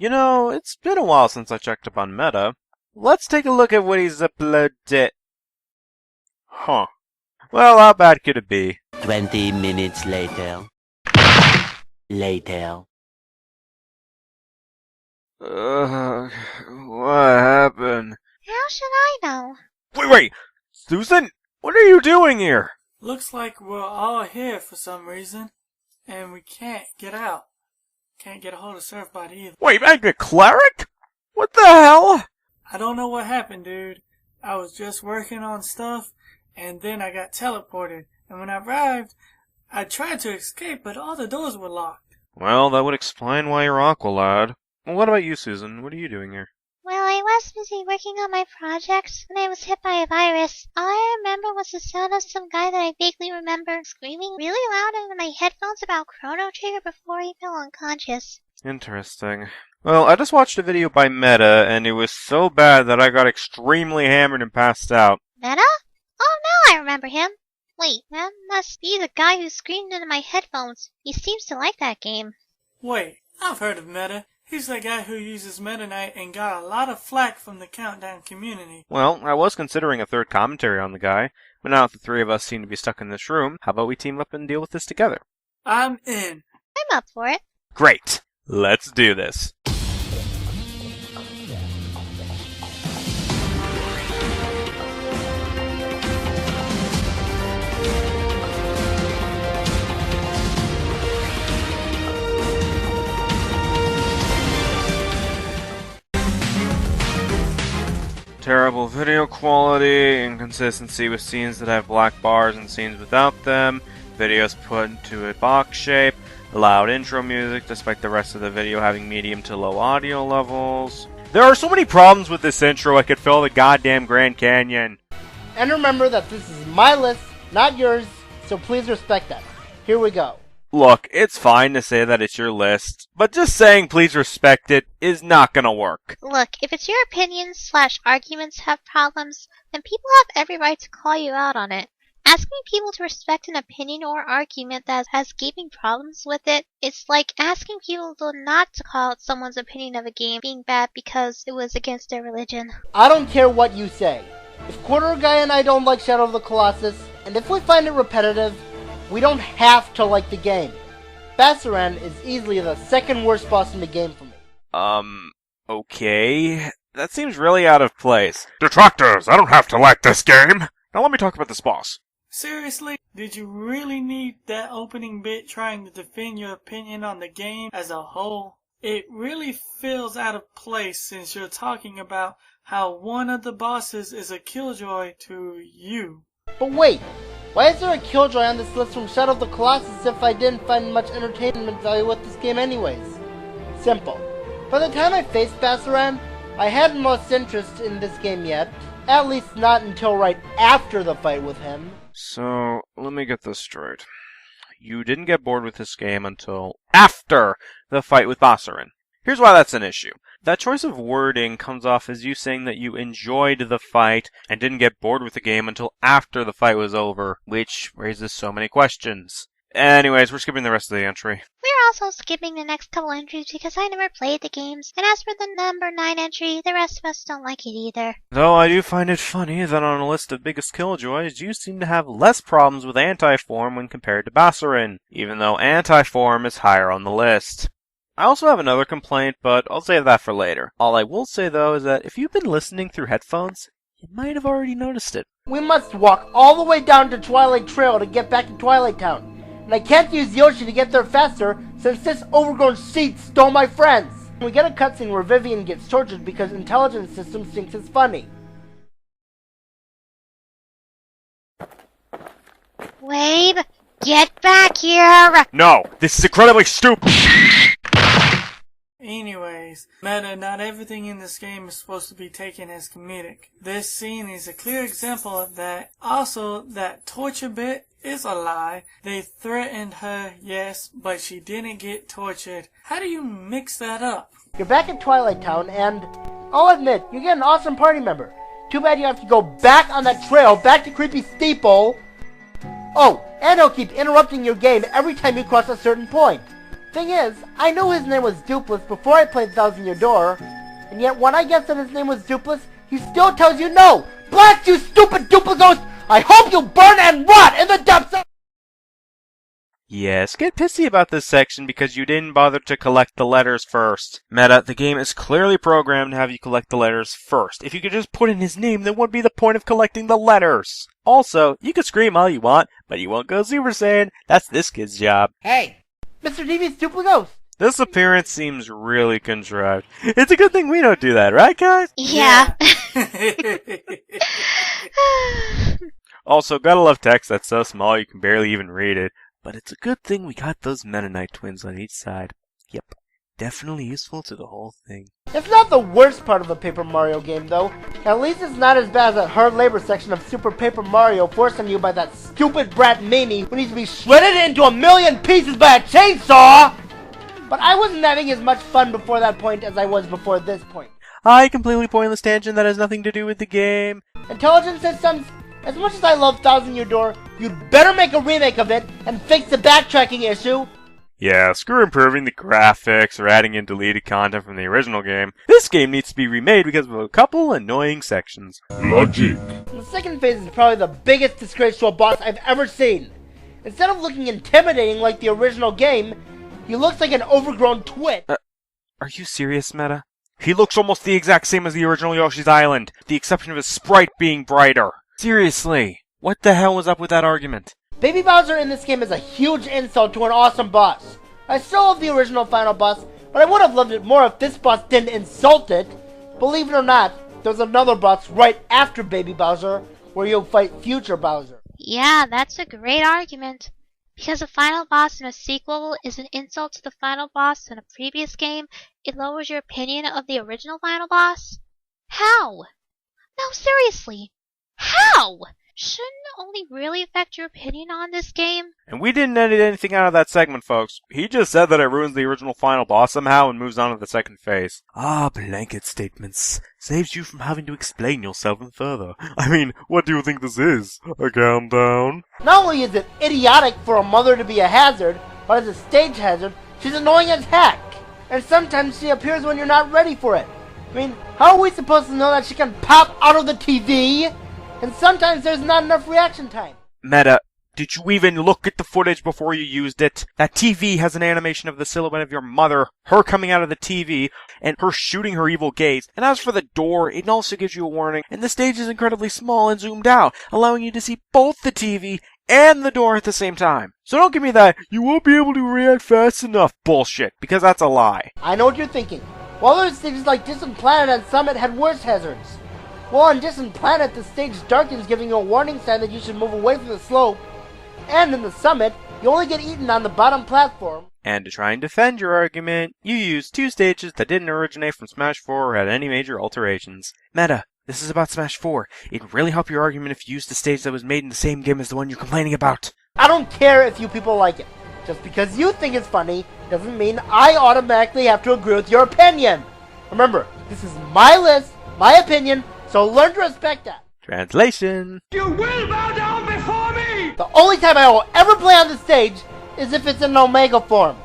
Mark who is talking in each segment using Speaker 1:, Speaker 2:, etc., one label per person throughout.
Speaker 1: You know, it's been a while since I checked up on Meta. Let's take a look at what he's uploaded. Huh. Well, how bad could it be?
Speaker 2: 20 minutes later.
Speaker 1: What happened?
Speaker 3: How should I know?
Speaker 1: Wait! Susan? What are you doing here?
Speaker 4: Looks like we're all here for some reason, and we can't get out. Can't get a hold of Surfbot either.
Speaker 1: Wait, Magna Cleric? What the hell?
Speaker 4: I don't know what happened, dude. I was just working on stuff, and then I got teleported. And when I arrived, I tried to escape, but all the doors were locked.
Speaker 1: Well, that would explain why you're Aqualad. Well, what about you, Susan? What are you doing here?
Speaker 3: Well, I was busy working on my projects when I was hit by a virus. All I remember was the sound of some guy that I vaguely remember screaming really loud into my headphones about Chrono Trigger before he fell unconscious.
Speaker 1: Interesting. Well, I just watched a video by Meta, and it was so bad that I got extremely hammered and passed out.
Speaker 3: Meta? Oh, now I remember him. Wait, that must be the guy who screamed into my headphones. He seems to like that game.
Speaker 4: Wait, I've heard of Meta. He's the guy who uses Meta Knight and got a lot of flack from the Countdown community.
Speaker 1: Well, I was considering a third commentary on the guy, but now that the three of us seem to be stuck in this room, how about we team up and deal with this together?
Speaker 4: I'm in.
Speaker 3: I'm up for it.
Speaker 1: Great! Let's do this. Terrible video quality, inconsistency with scenes that have black bars and scenes without them, videos put into a box shape, loud intro music despite the rest of the video having medium to low audio levels. There are so many problems with this intro I could fill the goddamn Grand Canyon.
Speaker 5: And remember that this is my list, not yours, so please respect that. Here we go.
Speaker 1: Look, it's fine to say that it's your list, but just saying please respect it is not gonna work.
Speaker 3: Look, if it's your opinions/arguments have problems, then people have every right to call you out on it. Asking people to respect an opinion or argument that has gaping problems with it, it's like asking people not to call out someone's opinion of a game being bad because it was against their religion.
Speaker 5: I don't care what you say. If Quarter Guy and I don't like Shadow of the Colossus, and if we find it repetitive, we don't have to like the game. Bassaran is easily the second worst boss in the game for me.
Speaker 1: Okay. That seems really out of place. Detractors, I don't have to like this game! Now let me talk about this boss.
Speaker 4: Seriously? Did you really need that opening bit trying to defend your opinion on the game as a whole? It really feels out of place since you're talking about how one of the bosses is a Killjoy to you.
Speaker 5: But wait, why is there a Killjoy on this list from Shadow of the Colossus if I didn't find much entertainment value with this game anyways? Simple. By the time I faced Bassaran, I hadn't lost interest in this game yet. At least not until right after the fight with him.
Speaker 1: So, let me get this straight. You didn't get bored with this game until after the fight with Bassaran. Here's why that's an issue. That choice of wording comes off as you saying that you enjoyed the fight and didn't get bored with the game until after the fight was over, which raises so many questions. Anyways, we're skipping the rest of the entry.
Speaker 3: We're also skipping the next couple entries because I never played the games, and as for the number 9 entry, the rest of us don't like it either.
Speaker 1: Though I do find it funny that on a list of biggest killjoys, you seem to have less problems with Anti-Form when compared to Bassaran, even though Anti-Form is higher on the list. I also have another complaint, but I'll save that for later. All I will say though is that if you've been listening through headphones, you might have already noticed it.
Speaker 5: We must walk all the way down to Twilight Trail to get back to Twilight Town. And I can't use Yoshi to get there faster since this overgrown seat stole my friends. We get a cutscene where Vivian gets tortured because intelligence systems thinks it's funny.
Speaker 3: Wave, get back here!
Speaker 1: No! This is incredibly stupid!
Speaker 4: Anyways, Meta, not everything in this game is supposed to be taken as comedic. This scene is a clear example of that. Also, that torture bit is a lie. They threatened her, yes, but she didn't get tortured. How do you mix that up?
Speaker 5: You're back at Twilight Town and, I'll admit, you get an awesome party member. Too bad you have to go back on that trail, back to Creepy Steeple. Oh, and he'll keep interrupting your game every time you cross a certain point. thing is, I knew his name was Dupless before I played Thousand Year Door, and yet when I guessed that his name was Dupless, he still tells you no! Blast you, stupid Duplicos! I hope you burn and rot in the depths of—
Speaker 1: Yes, get pissy about this section because you didn't bother to collect the letters first. Meta, the game is clearly programmed to have you collect the letters first. If you could just put in his name, then what would be the point of collecting the letters? Also, you can scream all you want, but you won't go Super Saiyan. That's this kid's job.
Speaker 5: Hey, Mr. DV's Duplicos!
Speaker 1: This appearance seems really contrived. It's a good thing we don't do that, right, guys?
Speaker 3: Yeah.
Speaker 1: Also, gotta love text that's so small you can barely even read it. But it's a good thing we got those Mennonite twins on each side. Yep, definitely useful to the whole thing.
Speaker 5: It's not the worst part of a Paper Mario game, though. At least it's not as bad as that hard labor section of Super Paper Mario forced on you by that stupid brat Mimi who needs to be shredded into a million pieces by a chainsaw! But I wasn't having as much fun before that point as I was before this point.
Speaker 1: Completely pointless tangent that has nothing to do with the game.
Speaker 5: Intelligent systems, as much as I love Thousand Year Door, you'd better make a remake of it and fix the backtracking issue.
Speaker 1: Yeah, screw improving the graphics or adding in deleted content from the original game. This game needs to be remade because of a couple annoying sections.
Speaker 6: Logic.
Speaker 5: The second phase is probably the biggest disgrace to a boss I've ever seen. Instead of looking intimidating like the original game, he looks like an overgrown twit.
Speaker 1: Are you serious, Meta? He looks almost the exact same as the original Yoshi's Island, with the exception of his sprite being brighter. Seriously, what the hell was up with that argument?
Speaker 5: Baby Bowser in this game is a huge insult to an awesome boss. I still love the original final boss, but I would have loved it more if this boss didn't insult it. Believe it or not, there's another boss right after Baby Bowser, where you'll fight future Bowser.
Speaker 3: Yeah, that's a great argument. Because a final boss in a sequel is an insult to the final boss in a previous game, it lowers your opinion of the original final boss? How? No, seriously. How? Shouldn't it only really affect your opinion on this game?
Speaker 1: And we didn't edit anything out of that segment, folks. He just said that it ruins the original final boss somehow and moves on to the second phase. Blanket statements. Saves you from having to explain yourself further. I mean, what do you think this is? A countdown?
Speaker 5: Not only is it idiotic for a mother to be a hazard, but as a stage hazard, she's annoying as heck. And sometimes she appears when you're not ready for it. I mean, how are we supposed to know that she can pop out of the TV? And sometimes there's not enough reaction time.
Speaker 1: Meta, did you even look at the footage before you used it? That TV has an animation of the silhouette of your mother, her coming out of the TV, and her shooting her evil gaze. And as for the door, it also gives you a warning, and the stage is incredibly small and zoomed out, allowing you to see both the TV and the door at the same time. So don't give me that, you won't be able to react fast enough bullshit, because that's a lie.
Speaker 5: I know what you're thinking. Well, other stages like Distant Planet and Summit had worse hazards. Well, on Distant Planet, the stage darkens, giving you a warning sign that you should move away from the slope. And in the Summit, you only get eaten on the bottom platform.
Speaker 1: And to try and defend your argument, you used two stages that didn't originate from Smash 4 or had any major alterations. Meta, this is about Smash 4. It'd really help your argument if you used a stage that was made in the same game as the one you're complaining about.
Speaker 5: I don't care if you people like it. Just because you think it's funny doesn't mean I automatically have to agree with your opinion. Remember, this is my list, my opinion, so learn to respect that.
Speaker 1: Translation.
Speaker 6: You will bow down before me!
Speaker 5: The only time I will ever play on the stage is if it's in Omega form.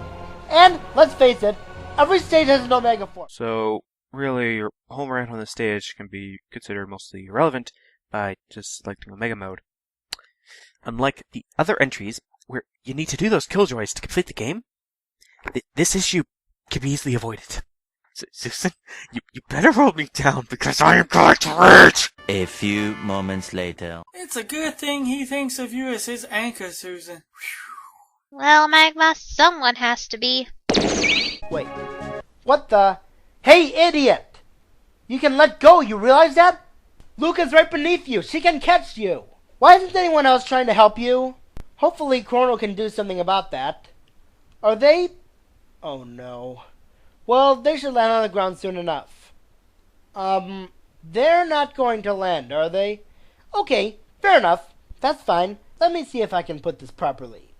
Speaker 5: And, let's face it, every stage has an Omega form.
Speaker 1: So, really, your whole rant on the stage can be considered mostly irrelevant by just selecting Omega mode. Unlike the other entries, where you need to do those Killjoys to complete the game, this issue can be easily avoided. Susan, you better roll me down because I am going to rage!
Speaker 2: A few moments later.
Speaker 4: It's a good thing he thinks of you as his anchor, Susan.
Speaker 3: Well, Magma, someone has to be.
Speaker 5: Wait. What the? Hey, idiot! You can let go, you realize that? Luca's right beneath you. She can catch you. Why isn't anyone else trying to help you? Hopefully Chrono can do something about that. Are they? Oh no. Well, they should land on the ground soon enough. They're not going to land, are they? Okay, fair enough. That's fine. Let me see if I can put this properly.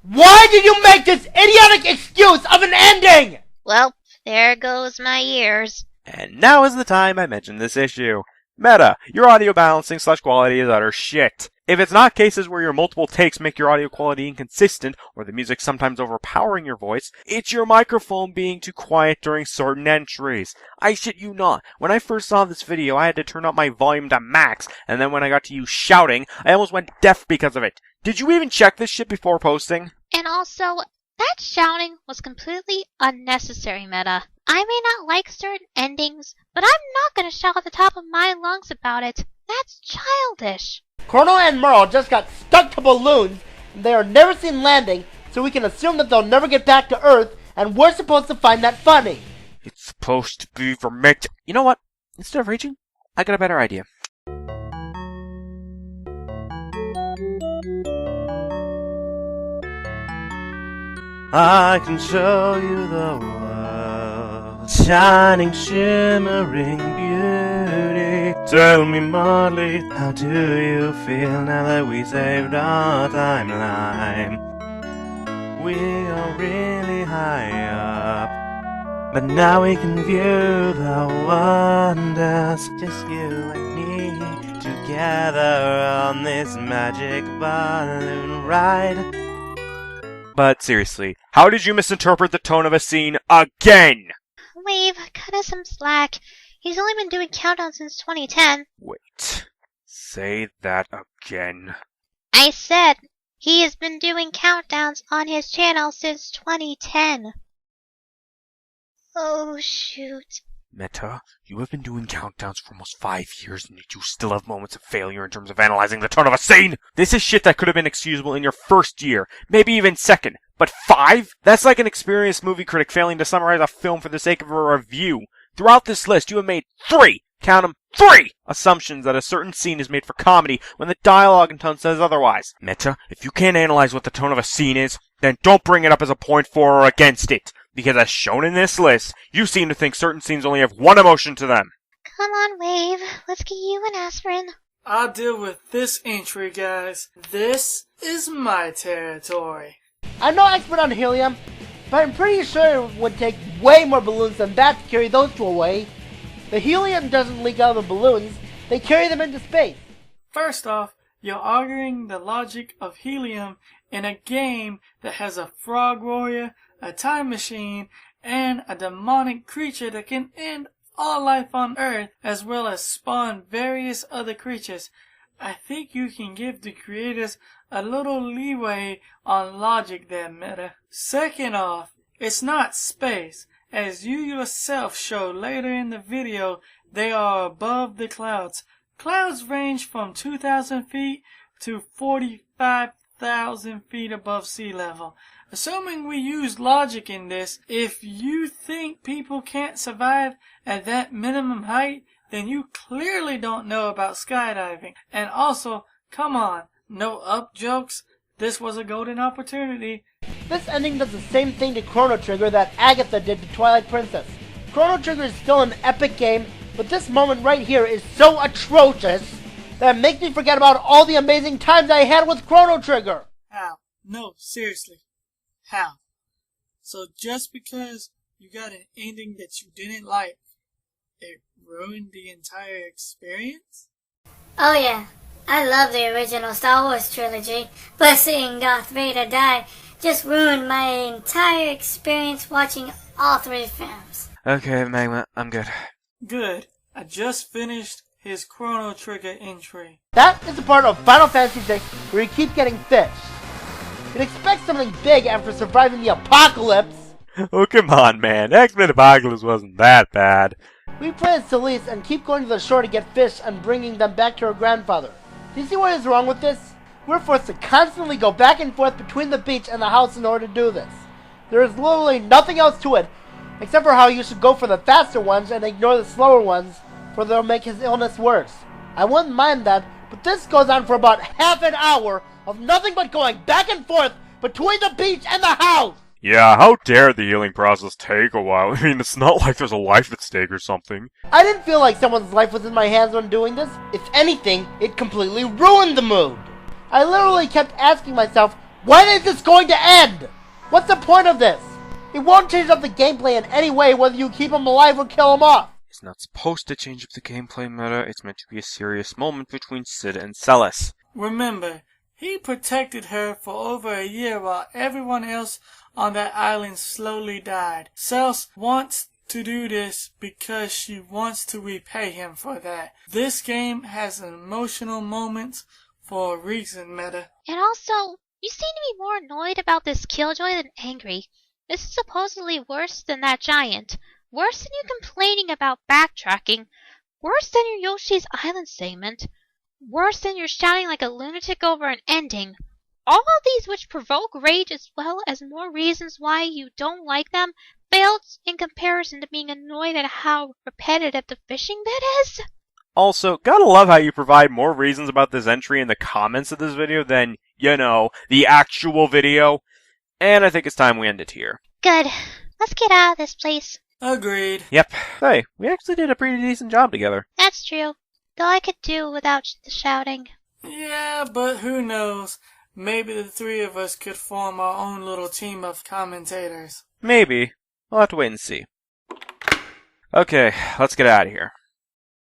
Speaker 5: Why did you make this idiotic excuse of an ending?
Speaker 3: Well, there goes my ears.
Speaker 1: And now is the time I mention this issue. Meta, your audio balancing / quality is utter shit. If it's not cases where your multiple takes make your audio quality inconsistent, or the music sometimes overpowering your voice, it's your microphone being too quiet during certain entries. I shit you not, when I first saw this video I had to turn up my volume to max, and then when I got to you shouting, I almost went deaf because of it. Did you even check this shit before posting?
Speaker 3: And also, that shouting was completely unnecessary, Meta. I may not like certain endings, but I'm not gonna shout at the top of my lungs about it. That's childish.
Speaker 5: Chrono and Merle just got stuck to balloons, and they are never seen landing, so we can assume that they'll never get back to Earth, and we're supposed to find that funny.
Speaker 1: It's supposed to be for Meta. You know what? Instead of raging, I got a better idea.
Speaker 7: I can show you the world, shining, shimmering beauty. Tell me, Molly, how do you feel now that we saved our timeline? We are really high up, but now we can view the wonders, just you and me, together on this magic balloon ride.
Speaker 1: But seriously, how did you misinterpret the tone of a scene again?
Speaker 3: Wave, cut us some slack. He's only been doing countdowns since 2010.
Speaker 1: Wait, say that again.
Speaker 3: I said, he has been doing countdowns on his channel since 2010. Oh, shoot.
Speaker 1: Meta, you have been doing countdowns for almost 5 years, and yet you still have moments of failure in terms of analyzing the tone of a scene! This is shit that could have been excusable in your first year, maybe even second. But 5? That's like an experienced movie critic failing to summarize a film for the sake of a review. Throughout this list, you have made 3! Count 'em, 3! Assumptions that a certain scene is made for comedy when the dialogue and tone says otherwise. Meta, if you can't analyze what the tone of a scene is, then don't bring it up as a point for or against it. Because as shown in this list, you seem to think certain scenes only have one emotion to them.
Speaker 3: Come on, Wave. Let's get you an aspirin.
Speaker 4: I'll deal with this entry, guys. This is my territory.
Speaker 5: I'm no expert on helium, but I'm pretty sure it would take way more balloons than that to carry those two away. The helium doesn't leak out of the balloons, they carry them into space.
Speaker 4: First off, you're arguing the logic of helium in a game that has a frog warrior, a time machine, and a demonic creature that can end all life on Earth, as well as spawn various other creatures. I think you can give the creators a little leeway on logic there, Meta. Second off, it's not space. As you yourself show later in the video, they are above the clouds. Clouds range from 2,000 feet to 45,000 feet above sea level. Assuming we use logic in this, if you think people can't survive at that minimum height, then you clearly don't know about skydiving. And also, come on, no up jokes. This was a golden opportunity.
Speaker 5: This ending does the same thing to Chrono Trigger that Agatha did to Twilight Princess. Chrono Trigger is still an epic game, but this moment right here is so atrocious that it makes me forget about all the amazing times I had with Chrono Trigger.
Speaker 4: How? No, seriously. How? So just because you got an ending that you didn't like, it ruined the entire experience?
Speaker 8: Oh yeah, I love the original Star Wars trilogy, but seeing Darth Vader die just ruined my entire experience watching all 3 films.
Speaker 1: Okay, Magma, I'm good.
Speaker 4: Good. I just finished his Chrono Trigger entry.
Speaker 5: That is the part of Final Fantasy VI where you keep getting fished. You'd expect something big after surviving the apocalypse.
Speaker 1: Oh, come on, man. X-Men Apocalypse wasn't that bad.
Speaker 5: We play as Celeste and keep going to the shore to get fish and bringing them back to her grandfather. Do you see what is wrong with this? We're forced to constantly go back and forth between the beach and the house in order to do this. There is literally nothing else to it, except for how you should go for the faster ones and ignore the slower ones, for they'll make his illness worse. I wouldn't mind that, but this goes on for about half an hour of nothing but going back and forth between the beach and the house!
Speaker 1: Yeah, how dare the healing process take a while? I mean, it's not like there's a life at stake or something.
Speaker 5: I didn't feel like someone's life was in my hands when doing this. If anything, it completely ruined the mood. I literally kept asking myself, when is this going to end? What's the point of this? It won't change up the gameplay in any way whether you keep him alive or kill him off.
Speaker 1: It's not supposed to change up the gameplay meta, it's meant to be a serious moment between Sid and Celes.
Speaker 4: Remember, he protected her for over a year while everyone else on that island slowly died. Cels wants to do this because she wants to repay him for that. This game has emotional moments for a reason, Meta.
Speaker 3: And also, you seem to be more annoyed about this Killjoy than angry. This is supposedly worse than that giant. Worse than you complaining about backtracking. Worse than your Yoshi's Island segment. Worse than your shouting like a lunatic over an ending. All of these which provoke rage as well as more reasons why you don't like them failed in comparison to being annoyed at how repetitive the fishing bit is.
Speaker 1: Also, gotta love how you provide more reasons about this entry in the comments of this video than, the actual video. And I think it's time we end it here.
Speaker 3: Good. Let's get out of this place.
Speaker 4: Agreed.
Speaker 1: Yep. Hey, we actually did a pretty decent job together.
Speaker 3: That's true. Though I could do without the shouting.
Speaker 4: Yeah, but who knows? Maybe the three of us could form our own little team of commentators.
Speaker 1: Maybe. We'll have to wait and see. Okay, let's get out of here.